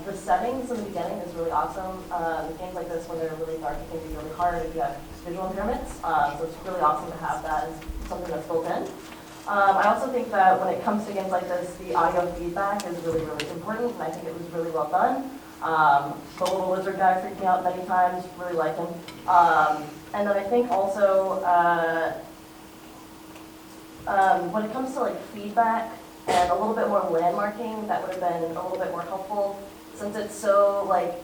The settings in the beginning is really awesome. Games like this, when they're really dark, it can be really hard if you have visual impairments. So it's really awesome to have that as something that's built in. I also think that when it comes to games like this, the audio feedback is really, really important, and I think it was really well done. The little lizard guy freaked me out many times, really like him. And then I think also, when it comes to like feedback and a little bit more landmarking, that would have been a little bit more helpful. Since it's so like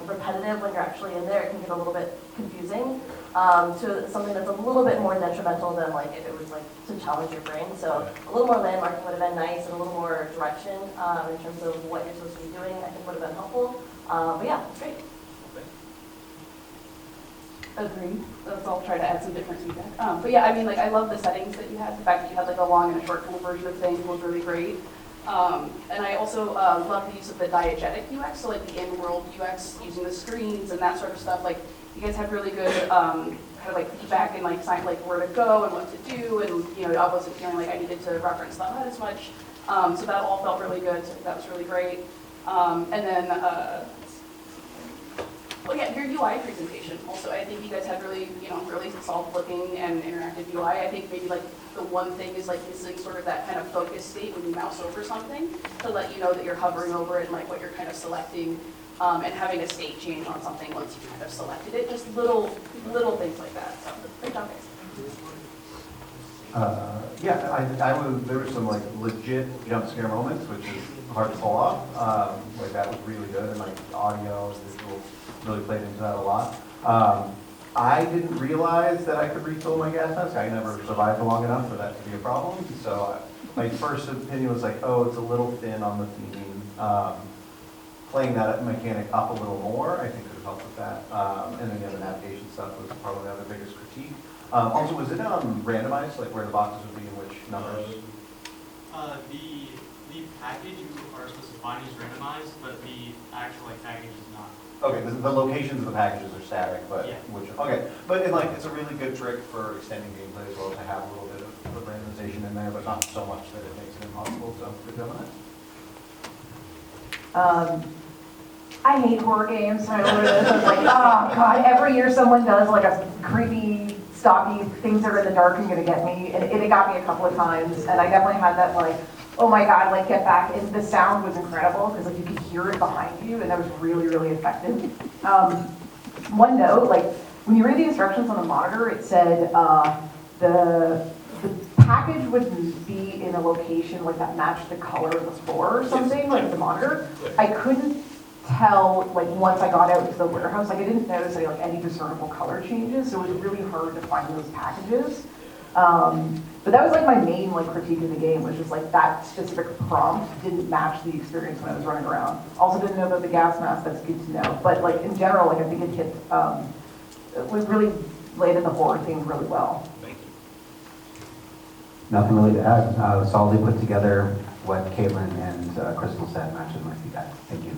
repetitive when you're actually in there, it can get a little bit confusing to something that's a little bit more detrimental than like if it was like to challenge your brain. So a little more landmarking would have been nice, and a little more direction in terms of what you're supposed to be doing, I think would have been helpful. But yeah, it's great. Agreed. Let's all try to add some different feedback. But yeah, I mean, like, I love the settings that you had. The fact that you had like a long and a short kind of version of things was really great. And I also love the use of the diegetic UX, so like the in-world UX, using the screens and that sort of stuff. Like, you guys had really good kind of like feedback and like where to go and what to do, and you know, I wasn't feeling like I needed to reference the HUD as much. So that all felt really good. So that was really great. And then. Well, yeah, your UI presentation also, I think you guys had really, really solid looking and interactive UI. I think maybe like the one thing is like missing sort of that kind of focus state when you mouse over something to let you know that you're hovering over it and like what you're kind of selecting, and having a state change on something once you kind of selected it. Just little things like that. So great job, guys. There were some like legit jump scare moments, which is hard to pull off. Like that was really good, and like audio, visual really played into that a lot. I didn't realize that I could refill my gas mask. I never survived long enough for that to be a problem. So my first opinion was like, oh, it's a little thin on the theming. Playing that mechanic up a little more, I think could have helped with that. And then the other navigation stuff was probably the other biggest critique. Also, was it randomized, like where the boxes would be in which numbers? The package you are supposed to find is randomized, but the actual package is not. Okay, the locations of the packages are static, but yeah. But it's a really good trick for extending gameplay as well, to have a little bit of randomization in there, but not so much that it makes it impossible. So good job on that. I hate horror games. I know what it is. I was like, oh god, every year someone does like a creepy, stocky, things that are in the dark and gonna get me, and it got me a couple of times, and I definitely had that like, oh my god, like get back. And the sound was incredible because like you could hear it behind you, and that was really, really effective. One note, like when you read the instructions on the monitor, it said the package would be in a location like that matched the color of the floor or something, like the monitor. I couldn't tell like once I got out into the warehouse, like I didn't notice any discernible color changes, so it was really hard to find those packages. But that was like my main like critique of the game, was just like that specific prompt didn't match the experience when I was running around. Also didn't know about the gas mask, that's good to know. But like in general, like I think it hit, we really laid in the horror theme really well. Thank you. Nothing really to add. Solidly put together. What Caitlin and Crystal said matches my feedback. Thank you.